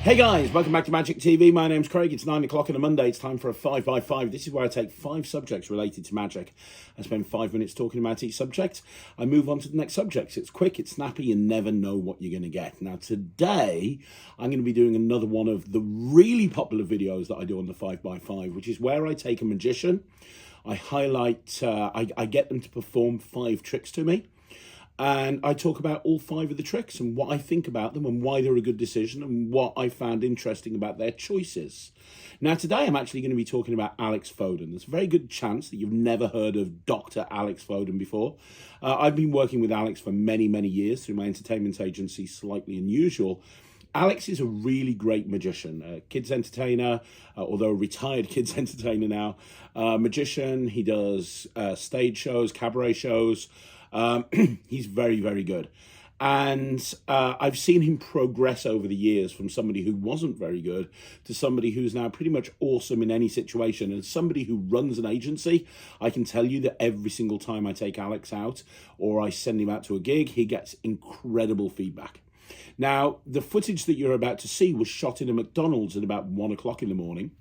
Hey guys, welcome back to Magic TV. My name's Craig. It's 9 o'clock on a Monday. It's time for a 5x5. This is where I take 5 subjects related to magic. I spend 5 minutes talking about each subject. I move on to the next subject. It's quick, it's snappy, you never know what you're going to get. Now today, I'm going to be doing another one of the really popular videos that I do on the 5x5, which is where I take a magician, I highlight, I get them to perform 5 tricks to me. And I talk about all 5 of the tricks and what I think about them and why they're a good decision and what I found interesting about their choices. Now, today I'm actually going to be talking about Alex Foden. There's a very good chance that you've never heard of Dr. Alex Foden before. I've been working with Alex for many, many years through my entertainment agency, Slightly Unusual. Alex is a really great magician, a kids entertainer, although a retired kids entertainer now. Magician, he does stage shows, cabaret shows. He's very, very good. And I've seen him progress over the years from somebody who wasn't very good to somebody who's now pretty much awesome in any situation. And somebody who runs an agency, I can tell you that every single time I take Alex out or I send him out to a gig, he gets incredible feedback. Now, the footage that you're about to see was shot in a McDonald's at about 1 o'clock in the morning.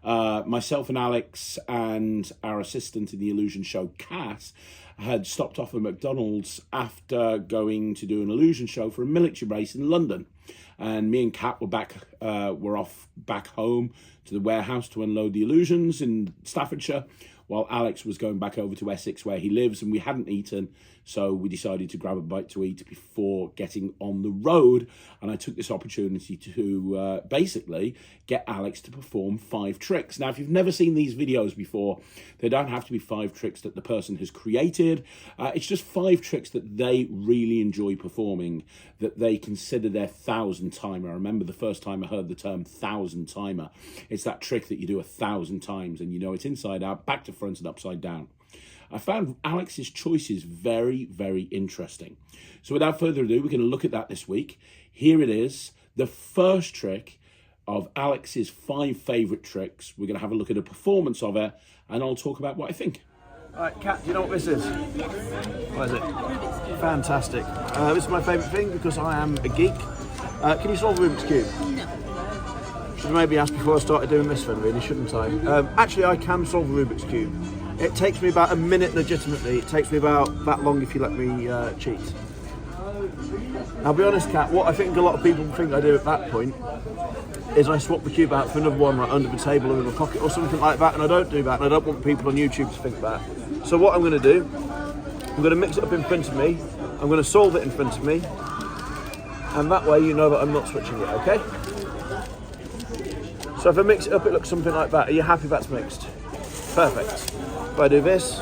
Myself and Alex and our assistant in the illusion show, Kat, had stopped off at McDonald's after going to do an illusion show for a military base in London. And me and Kat were off back home to the warehouse to unload the illusions in Staffordshire, while Alex was going back over to Essex where he lives, and we hadn't eaten, so we decided to grab a bite to eat before getting on the road. And I took this opportunity to basically get Alex to perform 5 tricks. Now, if you've never seen these videos before, they don't have to be 5 tricks that the person has created. It's just 5 tricks that they really enjoy performing, that they consider their 1,000 timer. I remember the first time I heard the term 1,000 timer. It's that trick that you do 1,000 times and you know it's inside out, back to front and upside down. I found Alex's choices very, very interesting. So without further ado, we're going to look at that this week. Here it is, the first trick of Alex's 5 favourite tricks. We're going to have a look at a performance of it, and I'll talk about what I think. All right, Kat, do you know what this is? What is it? Fantastic. This is my favourite thing because I am a geek. Can you solve Rubik's Cube? No. Should have maybe asked before I started doing this then, really, shouldn't I? Actually, I can solve a Rubik's Cube. It takes me about a minute legitimately. It takes me about that long if you let me cheat. I'll be honest, Kat, what I think a lot of people think I do at that point is I swap the cube out for another one right under the table or in a pocket or something like that, and I don't do that, and I don't want people on YouTube to think that. So what I'm going to do, I'm going to mix it up in front of me, I'm going to solve it in front of me, and that way you know that I'm not switching it, okay? So if I mix it up, it looks something like that. Are you happy that's mixed? Perfect. If I do this,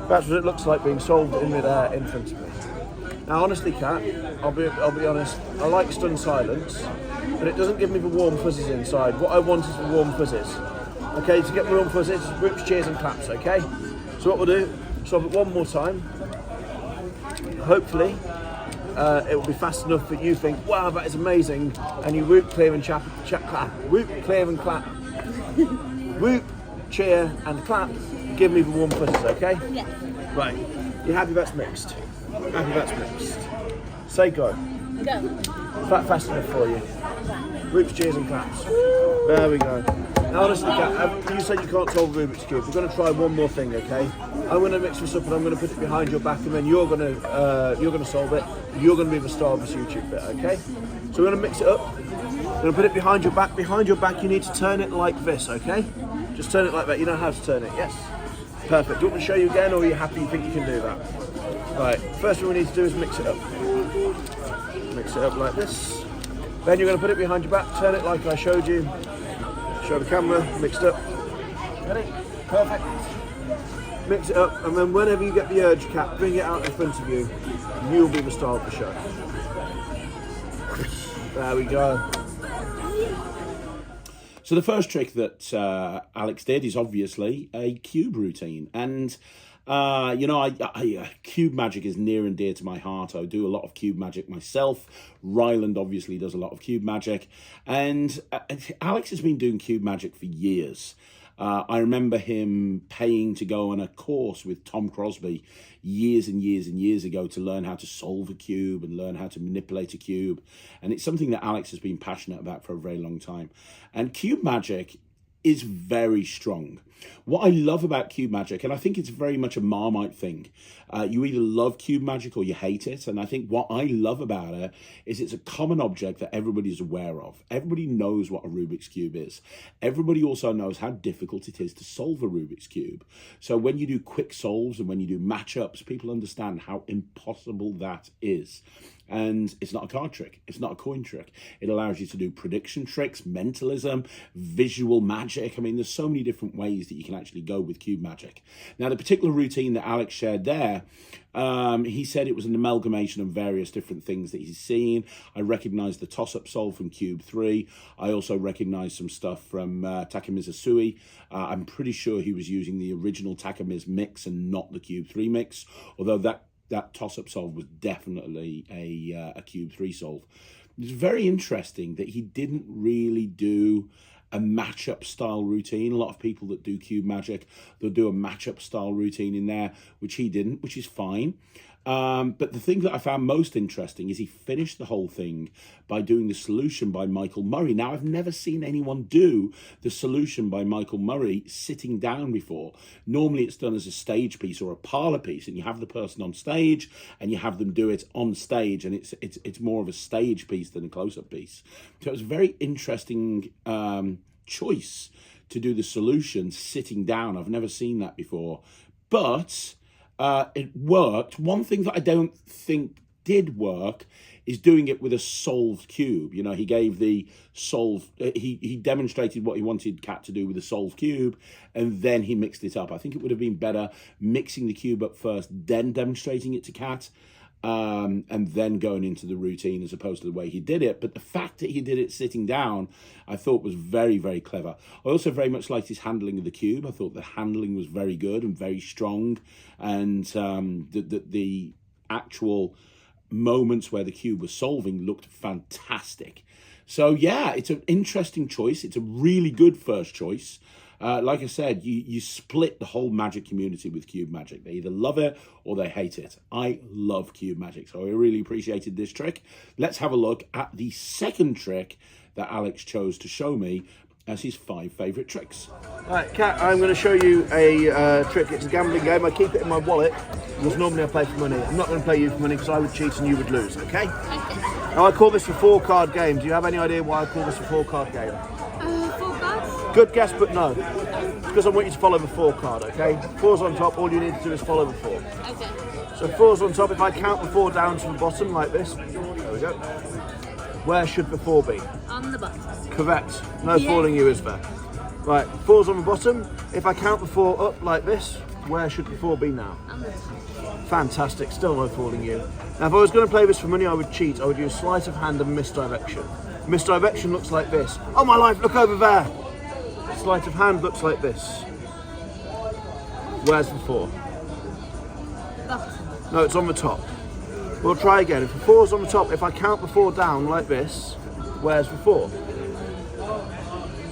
that's what it looks like being solved in midair in front of me. Now honestly, Kat, I'll be honest, I like stunned silence, but it doesn't give me the warm fuzzies inside. What I want is the warm fuzzies. Okay, to get the warm fuzzies, groups, cheers and claps, okay? So what we'll do, solve it one more time. Hopefully, it will be fast enough that you think, wow, that is amazing, and you whoop, clear and clap, whoop, clear and clap, whoop, cheer and clap, give me the warm fuzzies, okay? Yeah. Right, you happy that's mixed? Happy that's mixed. Say go. Go. Is that fast enough for you? Whoops, cheers and claps. There we go. Now honestly, Kat, you said you can't solve Rubik's Cube. We're going to try one more thing, okay? I'm going to mix this up and I'm going to put it behind your back, and then you're going to solve it. You're going to be the star of this YouTube bit, okay? So we're going to mix it up. We're going to put it behind your back. Behind your back, you need to turn it like this, okay? Just turn it like that. You know how to turn it, yes? Perfect. Do you want me to show you again, or are you happy you think you can do that? Right, first thing we need to do is mix it up. Mix it up like this. Then you're going to put it behind your back, turn it like I showed you. Show the camera, mixed up. Ready? Perfect. Mix it up, and then whenever you get the urge, Kat, bring it out in front of you. You'll be the star of the show. There we go. So the first trick that Alex did is obviously a cube routine. And, you know, cube magic is near and dear to my heart. I do a lot of cube magic myself. Ryland obviously does a lot of cube magic. And Alex has been doing cube magic for years. I remember him paying to go on a course with Tom Crosby years and years and years ago to learn how to solve a cube and learn how to manipulate a cube. And it's something that Alex has been passionate about for a very long time. And cube magic is very strong. What I love about cube magic, and I think it's very much a Marmite thing, you either love cube magic or you hate it. And I think what I love about it is it's a common object that everybody's aware of. Everybody knows what a Rubik's Cube is. Everybody also knows how difficult it is to solve a Rubik's Cube. So when you do quick solves and when you do matchups, people understand how impossible that is. And it's not a card trick. It's not a coin trick. It allows you to do prediction tricks, mentalism, visual magic. I mean, there's so many different ways that you can actually go with cube magic. Now, the particular routine that Alex shared there, he said it was an amalgamation of various different things that he's seen. I recognized the toss-up solve from Cube 3. I also recognized some stuff from Takami's Sui. I'm pretty sure he was using the original Takami's mix and not the Cube 3 mix, although that toss-up solve was definitely a Cube 3 solve. It's very interesting that he didn't really do a matchup style routine. A lot of people that do cube magic, they'll do a matchup style routine in there, which he didn't, which is fine. But the thing that I found most interesting is he finished the whole thing by doing the solution by Michael Murray. Now, I've never seen anyone do the solution by Michael Murray sitting down before. Normally it's done as a stage piece or a parlor piece, and you have the person on stage and you have them do it on stage, and it's more of a stage piece than a close-up piece. So it was a very interesting choice to do the solution sitting down. I've never seen that before, but it worked. One thing that I don't think did work is doing it with a solved cube. You know, he gave the solved, he demonstrated what he wanted Kat to do with a solved cube, and then he mixed it up. I think it would have been better mixing the cube up first, then demonstrating it to Kat, and then going into the routine as opposed to the way he did it. But the fact that he did it sitting down, I thought was very, very clever. I also very much liked his handling of the cube. I thought the handling was very good and very strong, and the actual moments where the cube was solving looked fantastic. So yeah, it's an interesting choice. It's a really good first choice. Like I said, you split the whole magic community with cube magic. They either love it or they hate it. I love cube magic, so I really appreciated this trick. Let's have a look at the second trick that Alex chose to show me as his 5 favourite tricks. Right, Kat, I'm going to show you a trick. It's a gambling game. I keep it in my wallet because normally I play for money. I'm not going to play you for money because I would cheat and you would lose, okay? Now, I call this a 4-card game. Do you have any idea why I call this a 4-card game? 4 cards? Good guess, but no. It's because I want you to follow the 4 card, okay? 4's on top, all you need to do is follow the 4. Okay. So 4's on top. If I count the 4 down to the bottom like this, there we go. Where should the 4 be? On the bottom. Correct. No Yeah. fooling you, is there? Right, 4's on the bottom. If I count the 4 up like this, where should the 4 be now? On the top. Fantastic, still no fooling you. Now, if I was going to play this for money, I would cheat. I would use sleight of hand and misdirection. Misdirection looks like this. Oh my life, look over there. Sleight of hand looks like this. Where's the 4? Bottom. No, it's on the top. We'll try again. If the 4's on the top, if I count the 4 down like this, where's the 4?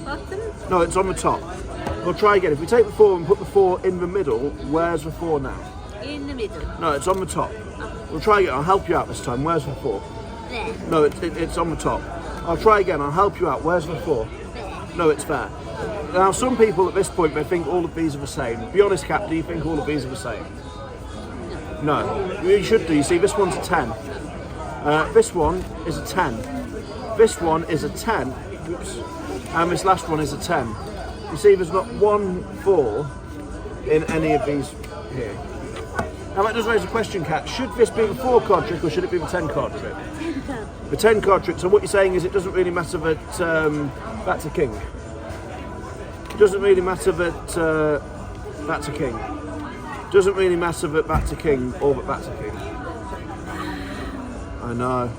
Bottom. No, it's on the top. We'll try again. If we take the 4 and put the 4 in the middle, where's the 4 now? In the middle. No, it's on the top. We'll try again. I'll help you out this time. Where's the 4? There. No, it's on the top. I'll try again. I'll help you out. Where's the 4? There. No, it's there. Now, some people at this point may think all of these are the same. Be honest, Cap, do you think all of these are the same? No. You should do. You see, this one's a 10. This one is a 10. This one is a 10. Oops. And this last one is a 10. You see, there's not 1 4 in any of these here. Now, that does raise a question, Kat. Should this be the 4-card trick or should it be the 10-card trick? 10 cards. The 10-card trick. So what you're saying is it doesn't really matter that that's a king. It doesn't really matter that that's a king. It doesn't really matter that that's a king or that that's a king. I know.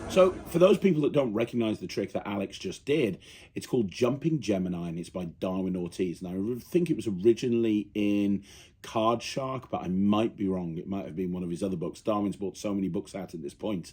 So for those people that don't recognise the trick that Alex just did, it's called Jumping Gemini, and it's by Darwin Ortiz. Now, I think it was originally in Card Shark, but I might be wrong. It might have been one of his other books. Darwin's bought so many books out at this point.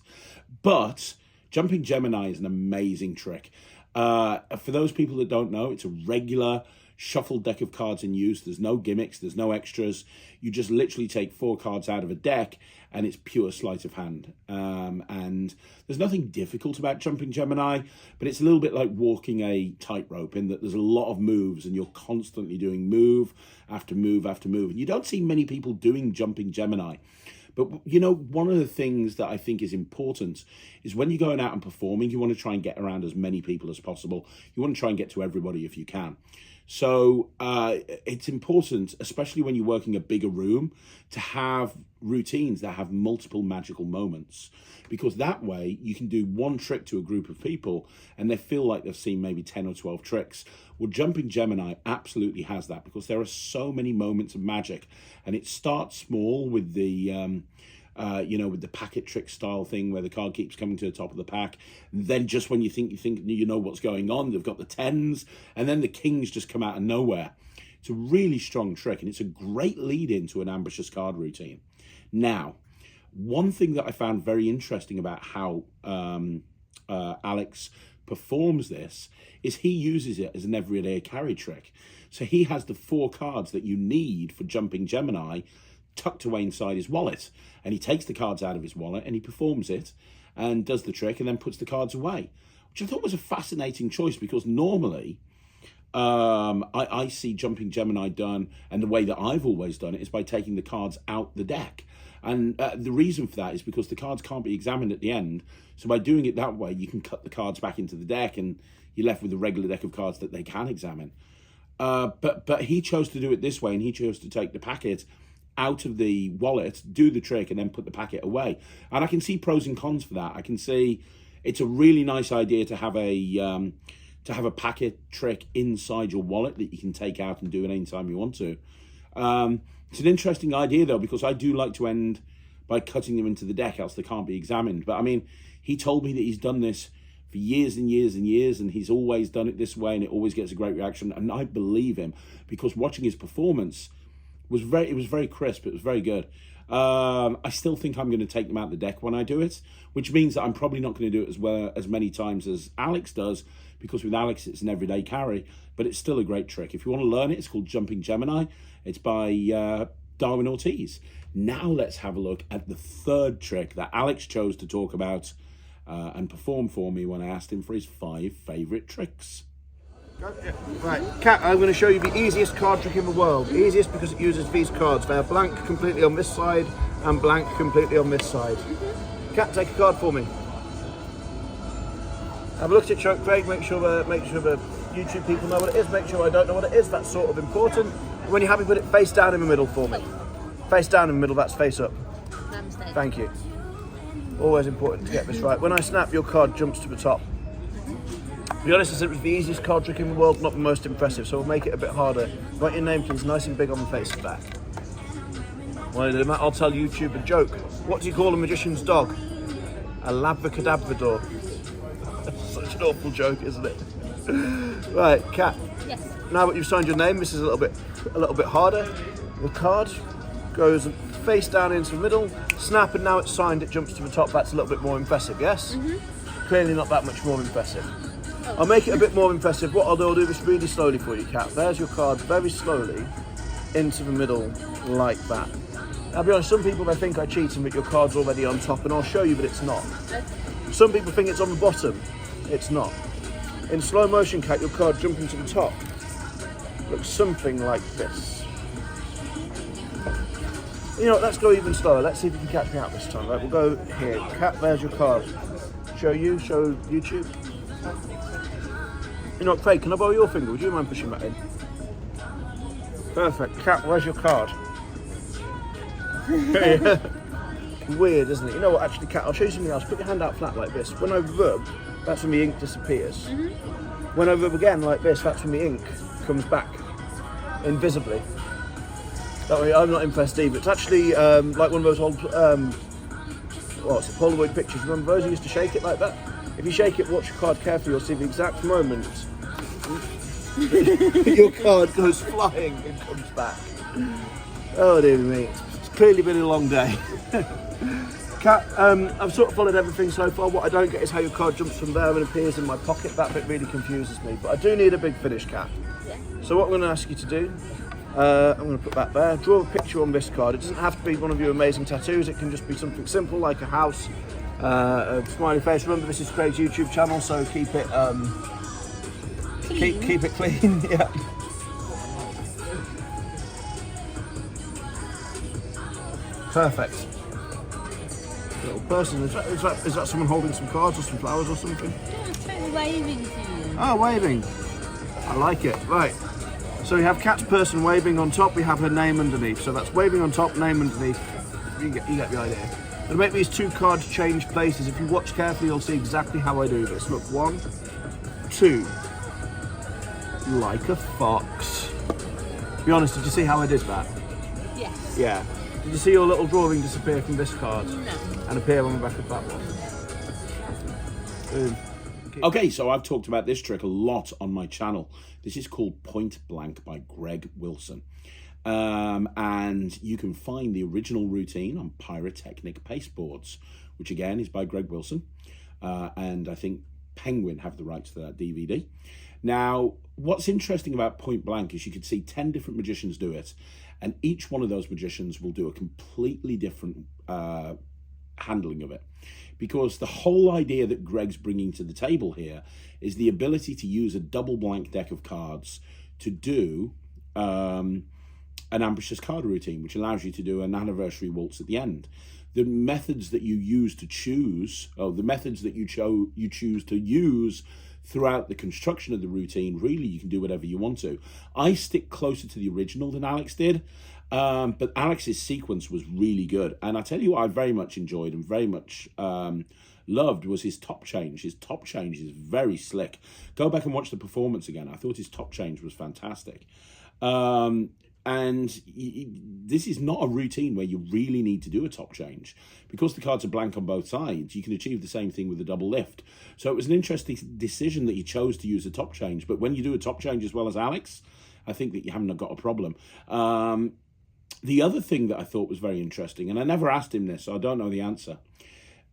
But Jumping Gemini is an amazing trick. For those people that don't know, it's a regular shuffled deck of cards in use. There's no gimmicks, there's no extras. You just literally take 4 cards out of a deck and it's pure sleight of hand. And there's nothing difficult about jumping Gemini, but it's a little bit like walking a tightrope in that there's a lot of moves and you're constantly doing move after move after move. And you don't see many people doing jumping Gemini. But, you know, one of the things that I think is important is when you're going out and performing, you want to try and get around as many people as possible. You want to try and get to everybody if you can. So it's important, especially when you're working a bigger room, to have routines that have multiple magical moments, because that way you can do one trick to a group of people and they feel like they've seen maybe 10 or 12 tricks. Well, jumping Gemini absolutely has that, because there are so many moments of magic, and it starts small with the with the packet trick style thing where the card keeps coming to the top of the pack. Then just when you think you know what's going on, they've got the 10s, and then the kings just come out of nowhere. It's a really strong trick, and it's a great lead into an ambitious card routine. Now, one thing that I found very interesting about how Alex performs this is he uses it as an everyday carry trick. So he has the 4 cards that you need for jumping Gemini tucked away inside his wallet, and he takes the cards out of his wallet and he performs it and does the trick and then puts the cards away, which I thought was a fascinating choice, because normally I see jumping Gemini done, and the way that I've always done it is by taking the cards out the deck. And the reason for that is because the cards can't be examined at the end. So by doing it that way, you can cut the cards back into the deck and you're left with a regular deck of cards that they can examine. But he chose to do it this way, and he chose to take the packet out of the wallet, do the trick, and then put the packet away. And I can see pros and cons for that. I can see it's a really nice idea to have a packet trick inside your wallet that you can take out and do it anytime you want to. It's an interesting idea though, because I do like to end by cutting them into the deck, else they can't be examined. But I mean, he told me that he's done this for years and years and years, and he's always done it this way, and it always gets a great reaction. And I believe him, because watching his performance was very crisp. It was very good. I still think I'm going to take them out the deck when I do it, which means that I'm probably not going to do it as many times as Alex does, because with Alex it's an everyday carry, but it's still a great trick. If you want to learn it, it's called Jumping Gemini. It's by Darwin Ortiz. Now let's have a look at the 3rd trick that Alex chose to talk about and perform for me when I asked him for his 5 favourite tricks. Right, Kat, I'm going to show you the easiest card trick in the world. Easiest because it uses these cards. They are blank completely on this side and blank completely on this side. Kat, take a card for me. Have a look at it, Craig. Make sure the YouTube people know what it is. Make sure I don't know what it is. That's sort of important. When you're happy, put it face down in the middle for me. Face down in the middle. That's face up. Namaste. Thank you. Always important to get this right. When I snap, your card jumps to the top. To be honest, I said it was the easiest card trick in the world, not the most impressive, so we'll make it a bit harder. Write your name, please, nice and big on the face of that. I'll tell YouTube a joke. What do you call a magician's dog? A labracadabrador. Such an awful joke, isn't it? Right, Kat. Yes. Now that you've signed your name, this is a little bit harder. The card goes face down into the middle, snap, and now it's signed, it jumps to the top. That's a little bit more impressive, yes? Clearly not that much more impressive. I'll make it a bit more impressive. What I'll do this really slowly for you, Kat. There's your card very slowly into the middle like that. I'll be honest, some people they think I cheat and that your card's already on top, and I'll show you that it's not. Some people think it's on the bottom. It's not. In slow motion, Kat, your card jumping to the top looks something like this. You know what, let's go even slower. Let's see if you can catch me out this time. Right, we'll go here. Kat, there's your card. Show YouTube. You know what, Craig, can I borrow your finger? Would you mind pushing that in? Perfect. Kat, where's your card? Weird, isn't it? You know what, actually, Kat, I'll show you something else. Put your hand out flat like this. When I rub, that's when the ink disappears. When I rub again like this, that's when the ink comes back invisibly. That way, I'm not impressed either. It's actually like one of those old Polaroid pictures. Remember those? You used to shake it like that. If you shake it, watch your card carefully, you'll see the exact moment your card goes flying and comes back. Oh dear me, it's clearly been a long day. Cat, I've sort of followed everything so far. What I don't get is how your card jumps from there and appears in my pocket. That bit really confuses me. But I do need a big finish, Cat. Yeah. So what I'm going to ask you to do, I'm going to put that there. Draw a picture on this card. It doesn't have to be one of your amazing tattoos. It can just be something simple like a house, a smiley face. Remember, this is Craig's YouTube channel, so keep it keep it clean. Yeah. Perfect. Little person. Is that someone holding some cards or some flowers or something? Yeah, it's totally waving to you. Oh, waving. I like it. Right. So we have Cat's person waving on top. We have her name underneath. So that's waving on top, name underneath. You get the idea. And make these two cards change places. If you watch carefully, you'll see exactly how I do this. Look, 1, 2. Like a fox. Be honest, did you see how I did that? Yes. Yeah. Did you see your little drawing disappear from this card? No. And appear on the back of that one? Boom. Okay, so I've talked about this trick a lot on my channel. This is called Point Blank by Greg Wilson. And you can find the original routine on Pyrotechnic Pasteboards, which again is by Greg Wilson. And I think Penguin have the rights to that DVD. Now, what's interesting about Point Blank is you can see 10 different magicians do it. And each one of those magicians will do a completely different handling of it. Because the whole idea that Greg's bringing to the table here is the ability to use a double blank deck of cards to do an ambitious card routine, which allows you to do an anniversary waltz at the end. The methods that you use to choose, or the methods that you choose to use throughout the construction of the routine, really you can do whatever you want to. I stick closer to the original than Alex did, but Alex's sequence was really good. And I tell you what I very much enjoyed and very much loved was his top change. His top change is very slick. Go back and watch the performance again. I thought his top change was fantastic. And this is not a routine where you really need to do a top change. Because the cards are blank on both sides, you can achieve the same thing with a double lift. So it was an interesting decision that he chose to use a top change. But when you do a top change as well as Alex, I think that you haven't got a problem. The other thing that I thought was very interesting, and I never asked him this, so I don't know the answer,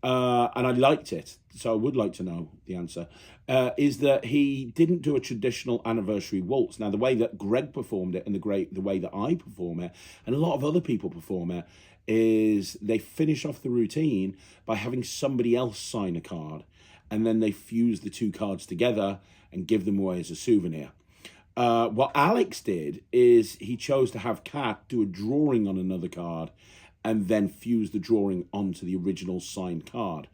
and I liked it, so I would like to know the answer, is that he didn't do a traditional anniversary waltz. Now, the way that Greg performed it and the way that I perform it, and a lot of other people perform it, is they finish off the routine by having somebody else sign a card, and then they fuse the two cards together and give them away as a souvenir. What Alex did is he chose to have Kat do a drawing on another card and then fuse the drawing onto the original signed card,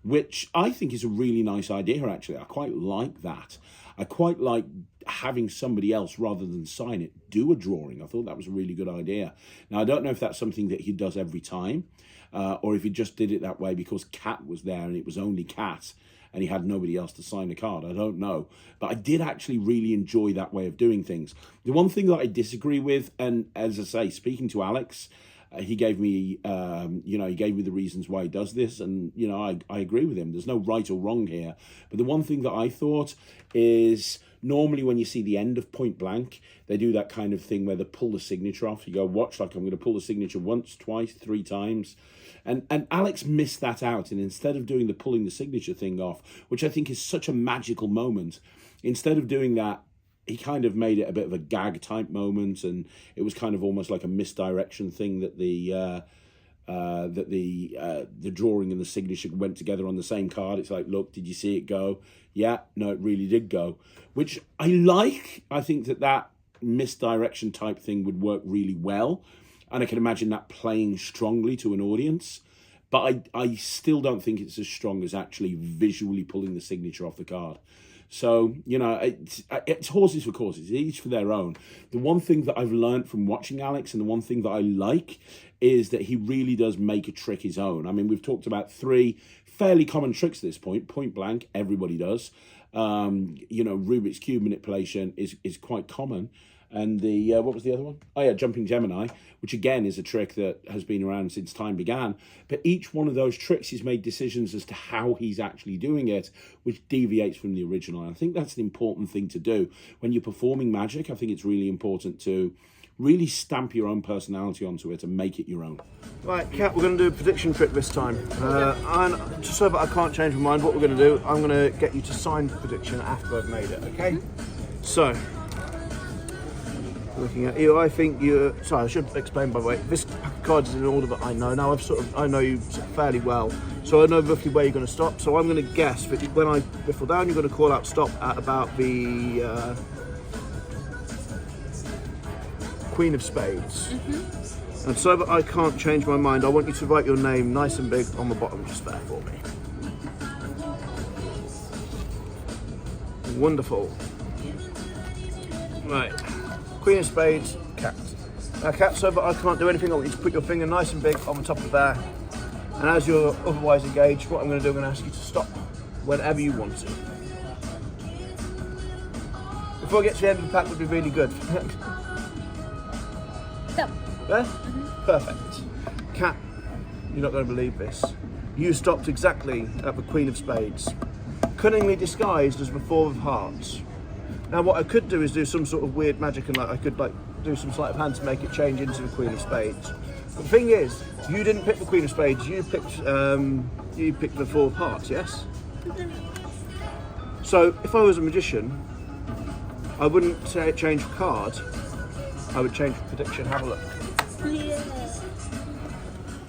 which I think is a really nice idea, actually. I quite like that. I quite like having somebody else, rather than sign it, do a drawing. I thought that was a really good idea. Now, I don't know if that's something that he does every time, or if he just did it that way because Kat was there and it was only Kat and he had nobody else to sign the card. I don't know. But I did actually really enjoy that way of doing things. The one thing that I disagree with, and as I say, speaking to Alex, he gave me, he gave me the reasons why he does this, and, I agree with him. There's no right or wrong here. But the one thing that I thought is, normally when you see the end of Point Blank, they do that kind of thing where they pull the signature off. You go, watch, like I'm going to pull the signature once, twice, 3 times. And Alex missed that out. And instead of doing the pulling the signature thing off, which I think is such a magical moment, instead of doing that, he kind of made it a bit of a gag type moment, and it was kind of almost like a misdirection thing that the drawing and the signature went together on the same card. It's like, look, did you see it go? Yeah, no, it really did go, which I like. I think that misdirection type thing would work really well, and I can imagine that playing strongly to an audience. But I still don't think it's as strong as actually visually pulling the signature off the card. So, it's horses for courses, each for their own. The one thing that I've learned from watching Alex, and the one thing that I like, is that he really does make a trick his own. I mean, we've talked about 3 fairly common tricks at this point. Point blank, everybody does. Rubik's Cube manipulation is quite common. And what was the other one? Oh yeah, jumping Gemini, which again is a trick that has been around since time began. But each one of those tricks, he's made decisions as to how he's actually doing it, which deviates from the original. And I think that's an important thing to do. When you're performing magic, I think it's really important to really stamp your own personality onto it and make it your own. Right, Kat, we're going to do a prediction trick this time. And just so that I can't change my mind, what we're going to do, I'm going to get you to sign the prediction after I've made it, okay? So, looking at you, I think you're... Sorry, I should explain, by the way. This pack of cards is in order that I know. Now, I know you fairly well, so I know roughly where you're going to stop. So I'm going to guess that when I riffle down, you're going to call out stop at about the Queen of Spades. And so that I can't change my mind, I want you to write your name nice and big on the bottom just there for me. Wonderful. Right. Queen of Spades, Cat. Now, Cat, so that I can't do anything, I want you to put your finger nice and big on the top of there. And as you're otherwise engaged, what I'm going to do, I'm going to ask you to stop whenever you want to. Before I get to the end of the pack, would be really good. Stop. There? Perfect. Cat, you're not going to believe this. You stopped exactly at the Queen of Spades, cunningly disguised as the Four of Hearts. Now, what I could do is do some sort of weird magic, and I could do some sleight of hand to make it change into the Queen of Spades. But the thing is, you didn't pick the Queen of Spades. You picked the Four of Hearts. Yes. So, if I was a magician, I wouldn't change the card. I would change the prediction. Have a look. Yeah.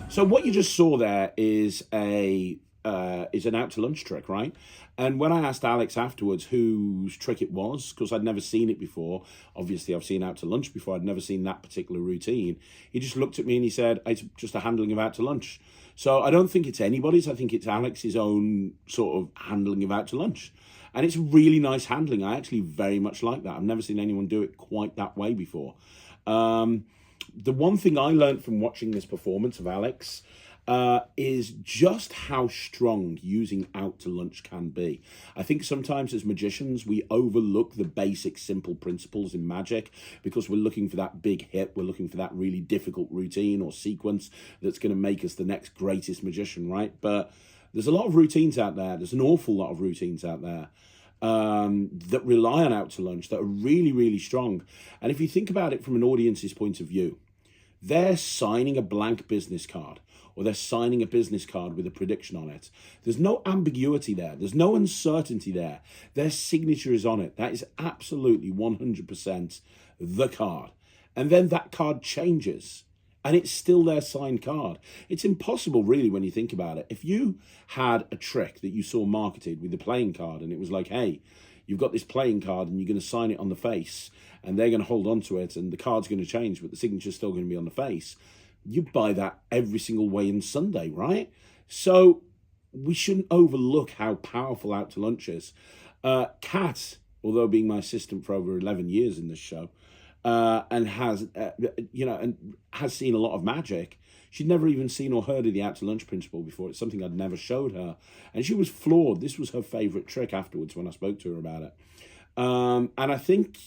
So what you just saw there is an out to lunch trick, right? And when I asked Alex afterwards whose trick it was, because I'd never seen it before, obviously I've seen out to lunch before, I'd never seen that particular routine, he just looked at me and he said, it's just a handling of out to lunch. So I don't think it's anybody's, I think it's Alex's own sort of handling of out to lunch. And it's really nice handling. I actually very much like that. I've never seen anyone do it quite that way before. The one thing I learned from watching this performance of Alex is just how strong using out to lunch can be. I think sometimes as magicians, we overlook the basic simple principles in magic because we're looking for that big hit. We're looking for that really difficult routine or sequence that's going to make us the next greatest magician, right? But there's a lot of routines out there. There's an awful lot of routines out there that rely on out to lunch that are really, really strong. And if you think about it from an audience's point of view, they're signing a blank business card or they're signing a business card with a prediction on it. There's no ambiguity there. There's no uncertainty there. Their signature is on it. That is absolutely 100% the card. And then that card changes and it's still their signed card. It's impossible, really, when you think about it. If you had a trick that you saw marketed with the playing card and it was like, hey, you've got this playing card and you're going to sign it on the face and they're going to hold on to it and the card's going to change, but the signature's still going to be on the face, you buy that every single way in Sunday, right? So we shouldn't overlook how powerful out to lunch is. Kat, although being my assistant for over 11 years in this show, and has seen a lot of magic, she'd never even seen or heard of the out to lunch principle before. It's something I'd never showed her. And she was floored. This was her favourite trick afterwards when I spoke to her about it. And I think,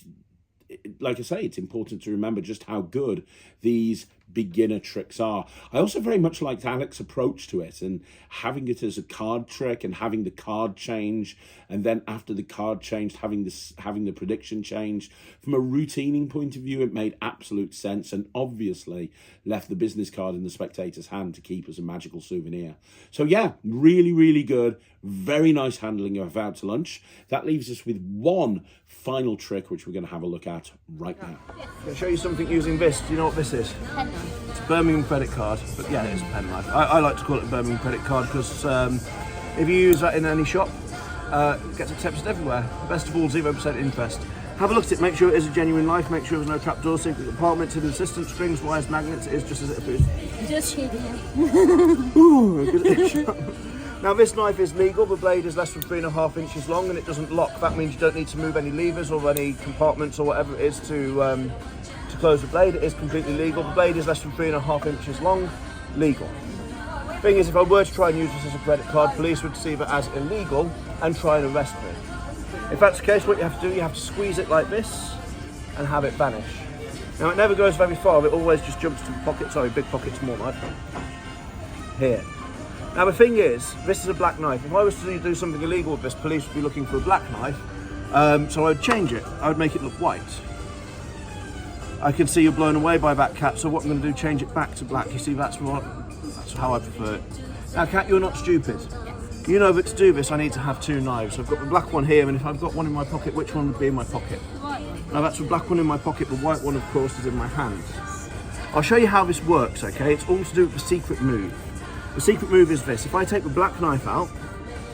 like I say, it's important to remember just how good these beginner tricks are. I also very much liked Alex's approach to it and having it as a card trick and having the card change, and then after the card changed, having the prediction change. From a routining point of view, it made absolute sense and obviously left the business card in the spectator's hand to keep as a magical souvenir. So yeah, really, really good. Very nice handling of out to lunch. That leaves us with one final trick, which we're going to have a look at right now. I'm going to show you something using this. Do you know what this is? Pen. It's a Birmingham credit card, but yeah, it is a pen knife. I like to call it a Birmingham credit card because if you use that in any shop, it gets accepted everywhere. Best of all, 0% interest. Have a look at it, make sure it is a genuine knife, make sure there's no trapdoor, secret compartments, hidden assistance, strings, wires, magnets. It is just as it appears. Just kidding. Ooh, good itch. Now this knife is legal, the blade is less than 3.5 inches long and it doesn't lock. That means you don't need to move any levers or any compartments or whatever it is to close the blade. It is completely legal. The blade is less than 3.5 inches long, legal. Thing is, if I were to try and use this as a credit card, police would see that as illegal and try and arrest me. If that's the case, what you have to do, you have to squeeze it like this and have it vanish. Now it never goes very far, it always just jumps to the pocket, sorry, big pockets more like here. Now the thing is, this is a black knife. If I was to do something illegal with this, police would be looking for a black knife, so I would change it. I would make it look white. I can see you're blown away by that, Cat, so what I'm going to do, change it back to black. You see, that's how I prefer it. Now, Cat, you're not stupid. You know that to do this, I need to have two knives. So I've got the black one here, and if I've got one in my pocket, which one would be in my pocket? The white one. Now, that's the black one in my pocket. The white one, of course, is in my hand. I'll show you how this works, okay? It's all to do with the secret move. The secret move is this. If I take the black knife out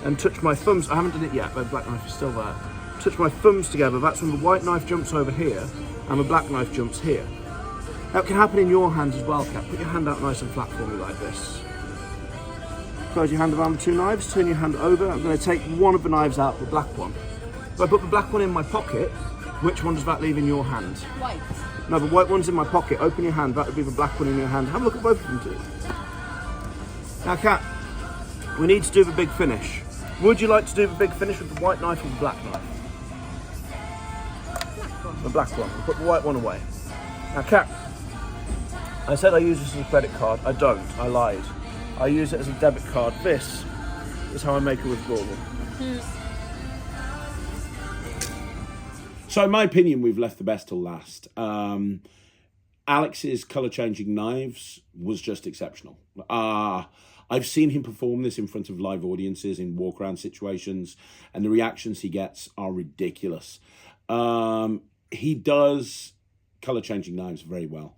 and touch my thumbs, I haven't done it yet, but the black knife is still there. Touch my thumbs together, that's when the white knife jumps over here and the black knife jumps here. That can happen in your hand as well, Cat. Put your hand out nice and flat for me like this. Close your hand around the two knives, turn your hand over. I'm going to take one of the knives out, the black one. If I put the black one in my pocket, which one does that leave in your hand? White. No, the white one's in my pocket. Open your hand, that would be the black one in your hand. Have a look at both of them too. Now, Cat, we need to do the big finish. Would you like to do the big finish with the white knife or the black knife? The black one. We'll put the white one away. Now, Cat, I said I use this as a credit card. I don't. I lied. I use it as a debit card. This is how I make a withdrawal. So in my opinion, we've left the best till last. Alex's colour-changing knives was just exceptional. I've seen him perform this in front of live audiences in walk-around situations, and the reactions he gets are ridiculous. He does colour-changing knives very well.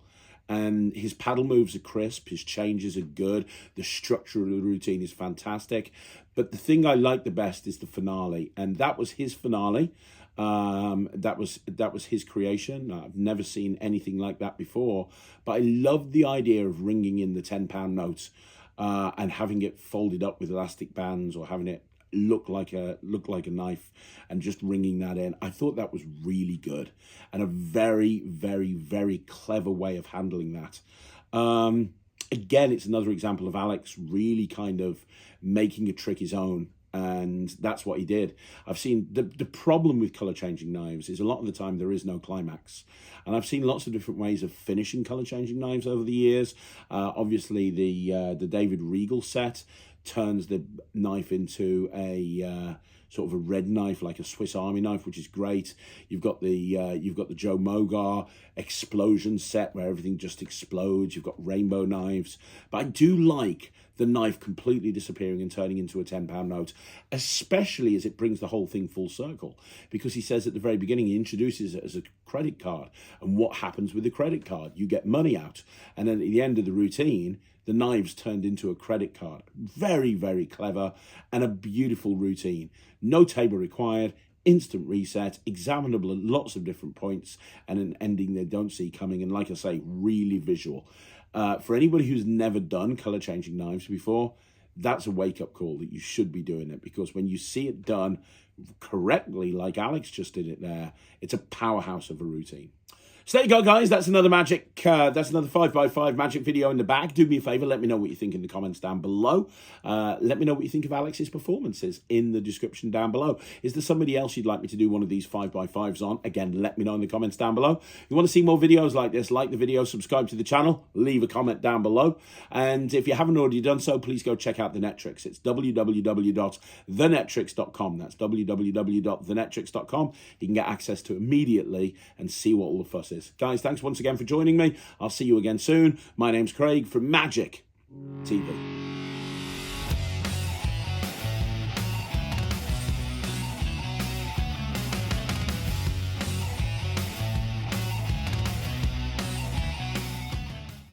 And his paddle moves are crisp, his changes are good, the structure of the routine is fantastic. But the thing I like the best is the finale, and that was his finale. That was his creation. I've never seen anything like that before. But I love the idea of ringing in the £10 notes and having it folded up with elastic bands, or having it look like a knife and just ringing that in. I thought that was really good and a very, very, very clever way of handling that. Again, it's another example of Alex really kind of making a trick his own, and that's what he did. I've seen the problem with color changing knives is a lot of the time there is no climax, and I've seen lots of different ways of finishing color changing knives over the years. Obviously the David Regal set turns the knife into a sort of a red knife, like a Swiss Army knife, which is great. You've got the Joe Mogar explosion set where everything just explodes. You've got rainbow knives, but I do like the knife completely disappearing and turning into a £10 note, especially as it brings the whole thing full circle. Because he says at the very beginning, he introduces it as a credit card, and what happens with the credit card? You get money out, and then at the end of the routine, the knives turned into a credit card. Very, very clever and a beautiful routine. No table required, instant reset, examinable at lots of different points, and an ending they don't see coming. And like I say, really visual. For anybody who's never done color changing knives before, that's a wake-up call that you should be doing it, because when you see it done correctly, like Alex just did it there, it's a powerhouse of a routine. So there you go, guys. That's another 5x5 magic video in the bag. Do me a favour, let me know what you think in the comments down below. Let me know what you think of Alex's performances in the description down below. Is there somebody else you'd like me to do one of these 5x5s on? Again, let me know in the comments down below. If you want to see more videos like this, like the video, subscribe to the channel, leave a comment down below. And if you haven't already done so, please go check out The Netrix. It's www.thenetrix.com. That's www.thenetrix.com. You can get access to it immediately and see what all the fuss is. Guys, thanks once again for joining me. I'll see you again soon. My name's Craig from Magic TV.